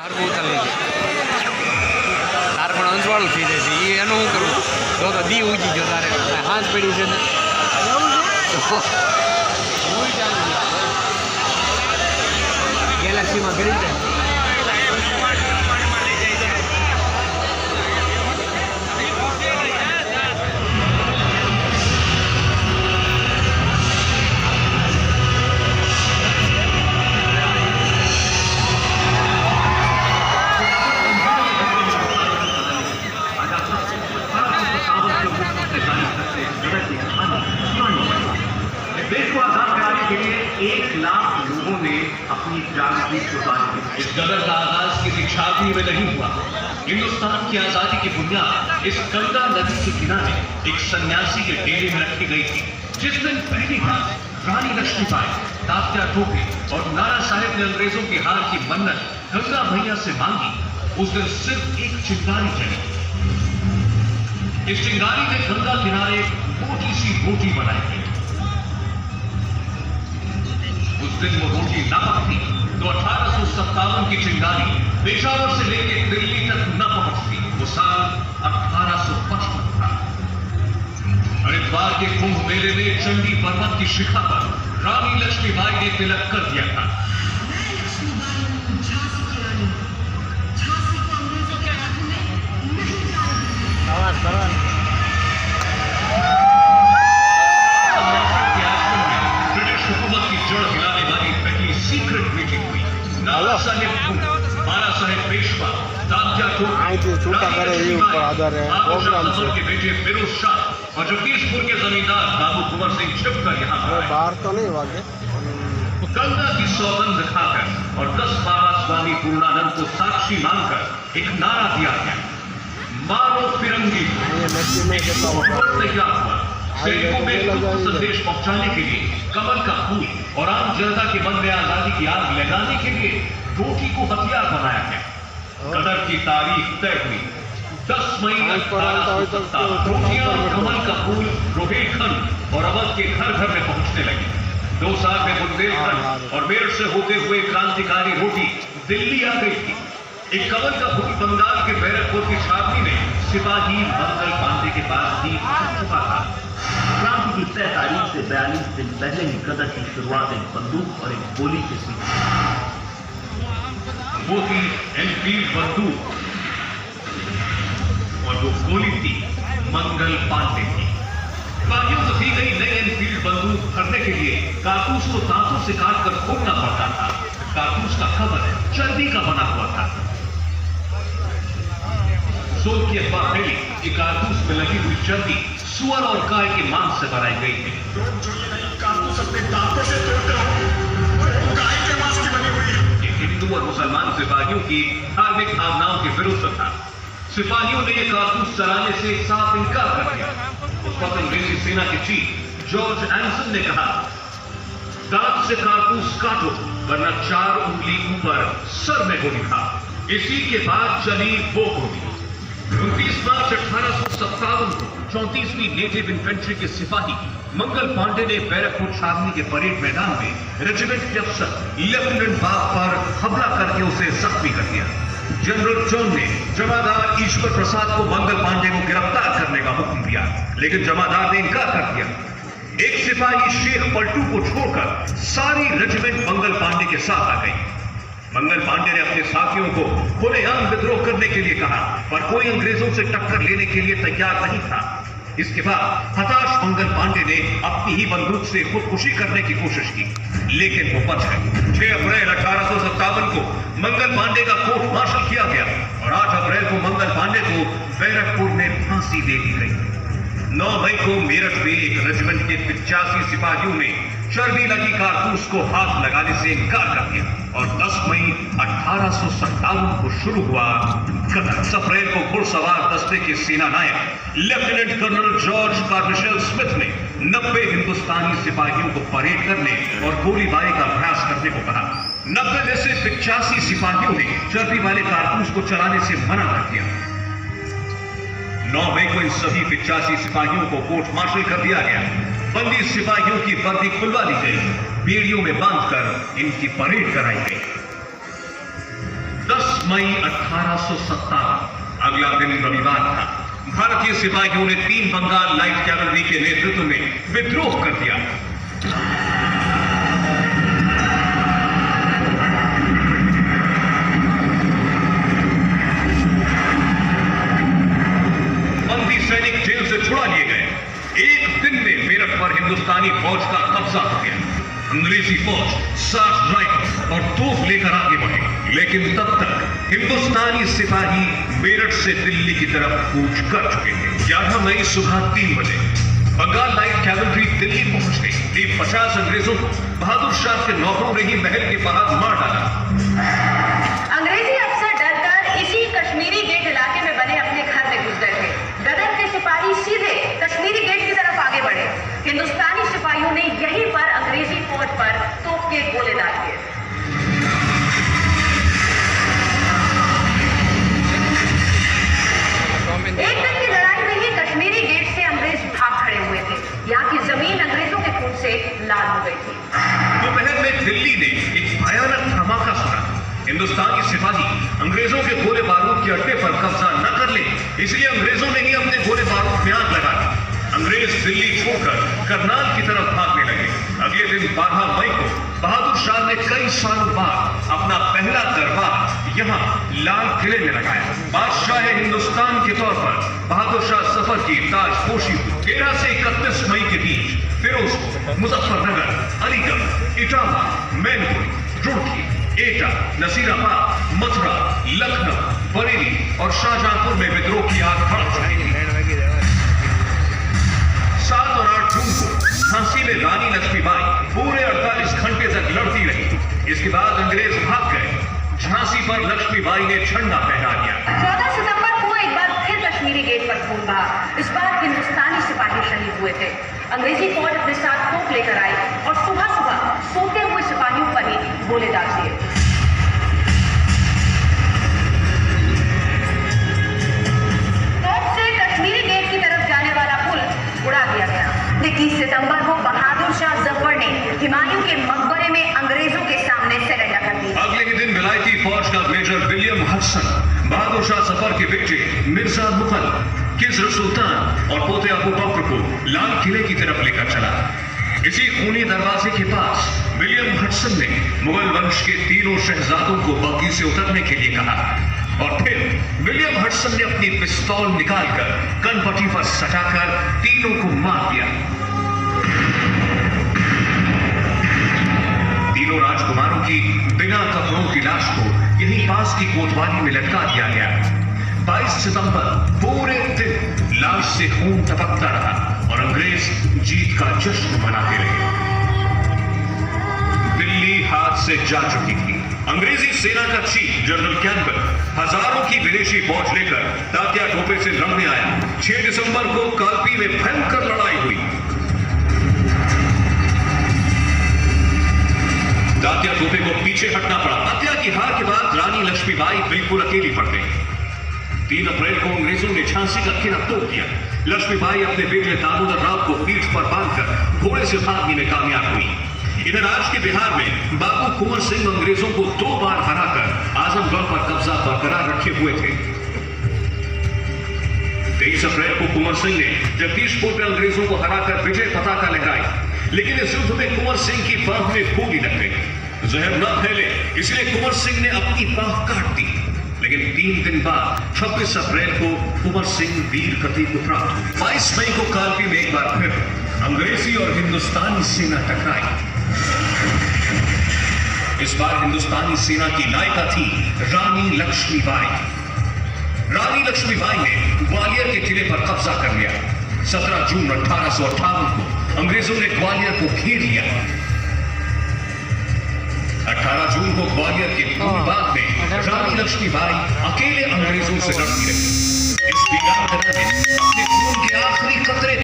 હરવું ચાલે છે તારે પણ અંજવાળું થઈ જાય છે એ એનું શું કરવું જો તો દી ઉગી ગયો તારે હાથ પડી છે ને ગેલેક્સીમાં કરી જાય देश को आजाद कराने के लिए 1 लाख लोगों ने अपनी जान की कुर्बानी दी। इस गदर का आगाज किसी छावनी में नहीं हुआ। हिंदुस्तान की आजादी की बुनियाद इस गंगा नदी के किनारे एक सन्यासी के डेरे में रखी गई थी। जिस दिन पहली बार रानी लक्ष्मीबाई, तात्या टोपे और नाना साहेब ने अंग्रेजों की हार की मन्नत गंगा भैया से मांगी, उस दिन सिर्फ एक चिंगारी चली। इस चिंगारी ने गंगा किनारे मोटी सी रोटी बनाई थी। उस दिन वो रोटी न पकती तो 1857 की चिंगारी पेशावर से लेकर दिल्ली तक न पहुंचती। वो साल 1855 था। हरिद्वार के कुंभ मेले में चंडी पर्वत की शिखा पर रानी लक्ष्मीबाई ने तिलक कर दिया था। ब्रिटिश हुकूमत की जड़ हिलाने वाली पहली सीक्रेट मीटिंग हुई। नाना साहेब, बाला साहेब पेशवा, तात्या टोपे, के बेटे फिरोज शाह और जगदीशपुर के जमींदार बाबू कुंवर सिंह छिपकर यहाँ बाहर तो नहीं हुआ गंगा की सौगंध खाकर और 10-12 स्वामी पूर्णानंद को साक्षी मानकर एक नारा दिया गया, मारो फिरंगी। तैयार हुआ। सैनिकों में संदेश पहुंचाने के लिए कमल का फूल और आम जनता के मन में आजादी की आग लगाने के लिए रोटी को हथियार बनाया गया। गदर की तारीख तय हुई। 10 मई 1857 रोटियां और कमल का फूल रोहिलखंड और अवध के घर घर में पहुंचने लगे। 2 साल में बुंदेलखंड और मेरठ से होते हुए क्रांतिकारी रोटी दिल्ली आ गई थी। एक कमल का फूल बंगाल के बैरकपुर की छावनी में सिपाही मंगल पांडे के पास भी छुपा था। क्रांति की तय तारीख से 42 दिन पहले ही गदर की शुरुआत एक बंदूक और एक गोली के साथ। वो थी एनफील्ड बंदूक और वो गोली थी मंगल पांडे की। सिपाहियों को दी गई नई एनफील्ड बंदूक भरने के लिए कारतूस को दांतों से काटकर फोड़ना पड़ता था। कारतूस का कवर चर्बी का बना हुआ था। जोर की अफवाह फैली कि कारतूस में लगी हुई चर्बी सुअर और गाय के मांस से बनाई गई थी। कारतूस अपने दांतों से तोड़कर गाय के मांस की बनी हुई है। ये हिंदू और मुसलमान सिपाहियों की धार्मिक भावनाओं के विरुद्ध था। सिपाहियों ने ये कारतूस चलाने से साफ इनकार कर दिया। उस वक्त अंग्रेजी सेना के चीफ जॉर्ज एंसन ने कहा, दांत से कारतूस काटो वरना 4 उंगली ऊपर सर में गोली खा। इसी के बाद चली वो गोली। 29 मार्च 1857 को 34वीं नेटिव इन्फेंट्री के सिपाही मंगल पांडे ने बैरकपुर छावनी के परेड मैदान में रेजिमेंट के अफसर लेफ्टिनेंट बाग पर हमला करके उसे जख्मी कर दिया। जनरल जॉन ने जमादार ईश्वर प्रसाद को मंगल पांडे को गिरफ्तार करने का हुक्म दिया, लेकिन जमादार ने इनकार कर दिया। एक सिपाही शेख पलटू को छोड़कर सारी रेजिमेंट मंगल पांडे के साथ आ गई। मंगल पांडे ने अपने साथियों को खुलेआम विद्रोह करने के लिए कहा, पर कोई अंग्रेजों से टक्कर लेने के लिए तैयार नहीं था। इसके बाद हताश मंगल पांडे ने अपनी ही बंदूक से खुदकुशी करने की कोशिश की, लेकिन वो बच गए। 6 अप्रैल 1857 को मंगल पांडे का कोर्ट मार्शल किया गया और 8 अप्रैल को मंगल पांडे को बैरकपुर में फांसी दे दी गई। 9 मई को मेरठ में एक रेजिमेंट के 85 सिपाहियों ने चर्बी लगी कारतूस को हाथ लगाने से इनकार कर दिया और 10 मई 1857 को शुरू हुआ गदर। 10 अप्रैल को घुड़सवार दस्ते के सेना नायक लेफ्टिनेंट कर्नल जॉर्ज कार्मिशेल स्मिथ ने 90 हिंदुस्तानी सिपाहियों को परेड करने और गोलीबारी का अभ्यास करने को कहा। 90 में से 85 सिपाहियों ने चर्बी वाले कारतूस को चलाने से मना कर दिया। 9 मई को इन सभी 85 सिपाहियों को कोर्ट मार्शल कर दिया गया। बंदी सिपाहियों की वर्दी खुलवा दी गई, बेड़ियों में बांधकर इनकी परेड कराई गई। 10 मई 1857, अगला दिन रविवार था। भारतीय सिपाहियों ने 3 बंगाल लाइट कैवलरी के नेतृत्व में विद्रोह कर दिया। बंदी सैनिक जेल से छुड़ा लिए गए। एक दिन में मेरठ पर हिंदुस्तानी फौज का कब्जा हो गया। अंग्रेजी फौज 60 राइफल और तोप लेकर आगे बढ़े, लेकिन तब तक हिंदुस्तानी सिपाही मेरठ से दिल्ली की तरफ कूच कर चुके थे। 11 मई सुबह 3 बजे बंगाल लाइट कैवलरी दिल्ली पहुंच गई। करीब 50 अंग्रेजों को बहादुर शाह के नौकरों ने ही महल के बाहर मार डाला। अंग्रेजी अफसर डरकर इसी कश्मीरी गेट इलाके में बने अपने घर में घुस गए थे। गदर के सिपाही सीधे कश्मीरी गेट की तरफ आगे बढ़े। हिंदुस्तानी सिपाहियों ने यहीं पर अंग्रेजी फौज पर तोप के गोले दाग दिए। एक दिन की लड़ाई में ही कश्मीरी गेट से अंग्रेज भाग खड़े हुए थे। यहाँ की जमीन अंग्रेजों के खून से लाल हो गई थी। दोपहर में दिल्ली ने एक भयानक धमाका सुना। हिंदुस्तानी सिपाही अंग्रेजों के गोले बारूद के अड्डे पर कब्जा न कर ले, इसलिए अंग्रेजों ने ही अपने गोले बारूद में आग लगा दी। अंग्रेज दिल्ली छोड़कर करनाल की तरफ भागने लगे। अगले दिन 12 मई को बहादुर शाह ने कई सालों बाद अपना पहला दरबार यहाँ लाल किले में लगाया। बादशाह हिंदुस्तान के तौर पर बहादुर शाह सफर की ताजपोशी 13 से 31 मई के बीच फिरोजपुर, मुजफ्फरनगर, अलीगढ़, इटावा, मैनपुरी, रुड़की, एटा, नसीराबाद, मथुरा, लखनऊ, बरेली और शाहजहांपुर में विद्रोह की आग भड़क जाएगी। 7 और 8 जून को झांसी में रानी लक्ष्मीबाई पूरे 48 घंटे तक लड़ती रही। इसके बाद अंग्रेज भाग गए। झांसी पर लक्ष्मीबाई ने झंडा फहरा दिया। 14 सितंबर को एक बार फिर कश्मीरी गेट पर खून बहा। इस बार हिंदुस्तानी सिपाही शहीद हुए थे। अंग्रेजी फौज अपने साथ तोप लेकर आई और सुबह सुबह सोते हुए सिपाहियों पर ही गोले दाग दिए। तोप से कश्मीरी गेट की तरफ जाने वाला पुल उड़ा दिया गया। 21 सितंबर को बहादुर शाह जफर ने हुमायूं के मकबरे में अंग्रेजों के सामने सरेंडर कर दिया। अगले ही दिन विलायती फौज का major William Hudson Bahadur Shah सफर के बेटे मिर्जा मुगल, किस्र सुल्तान और पोते अबू बकर को लाल किले की तरफ लेकर चला। इसी खूनी दरवाजे के पास विलियम हडसन ने मुगल वंश के तीनों शहजादों को बग्घी से उतरने के लिए कहा और फिर विलियम हडसन ने अपनी पिस्तौल निकालकर कनपट्टी पर सटाकर तीनों को मार दिया। तीनों राजकुमारों की बिना कपड़ों की लाश को यहीं पास की कोतवाली में लटका दिया गया। 22 सितंबर पूरे दिन लाश से खून टपकता रहा और अंग्रेज जीत का जश्न मनाते रहे। दिल्ली हाथ से जा चुकी थी। अंग्रेजी सेना का चीफ जनरल कैंपबेल हजारों की विदेशी फौज लेकर तात्या टोपे से लड़ने आया। 6 दिसंबर को कालपी में भयंकर लड़ाई हुई। तात्या टोपे को पीछे हटना पड़ा। तात्या की हार के बाद रानी लक्ष्मीबाई बिल्कुल अकेली पड़ गई। 3 अप्रैल को अंग्रेजों ने झांसी का किला तोड़ दिया। लक्ष्मीबाई अपने बेटे दामोदर राव को पीठ पर बांधकर घोड़े से भागने में कामयाब हुई। इधर आज के बिहार में बाबू कुंवर सिंह अंग्रेजों को 2 बार हराकर आजमगढ़ पर कब्जा बरकरार रखे हुए थे। 23 अप्रैल को कुंवर सिंह ने जगदीशपुर में अंग्रेजों को हराकर विजय पताका लहराई, लेकिन इस युद्ध में कुंवर सिंह की बाह में गोली लग गई। जहर न फैले इसलिए कुंवर सिंह ने अपनी बाह काट दी। लेकिन 3 दिन बाद 26 अप्रैल को कुंवर सिंह वीर गति को प्राप्त हुए। 22 मई को कालपी में एक बार फिर अंग्रेजी और हिंदुस्तानी सेना टकराई। इस बार हिंदुस्तानी सेना की नायिका थी रानी लक्ष्मीबाई। रानी लक्ष्मीबाई ने ग्वालियर के किले पर कब्जा कर लिया। 17 जून 1858 को अंग्रेजों ने ग्वालियर को घेर लिया। 18 जून को ग्वालियर के फूलबाग में रानी लक्ष्मीबाई अकेले अंग्रेजों से लड़ती रही। इस वीरांगना ने अपने खून के आखिरी कतरे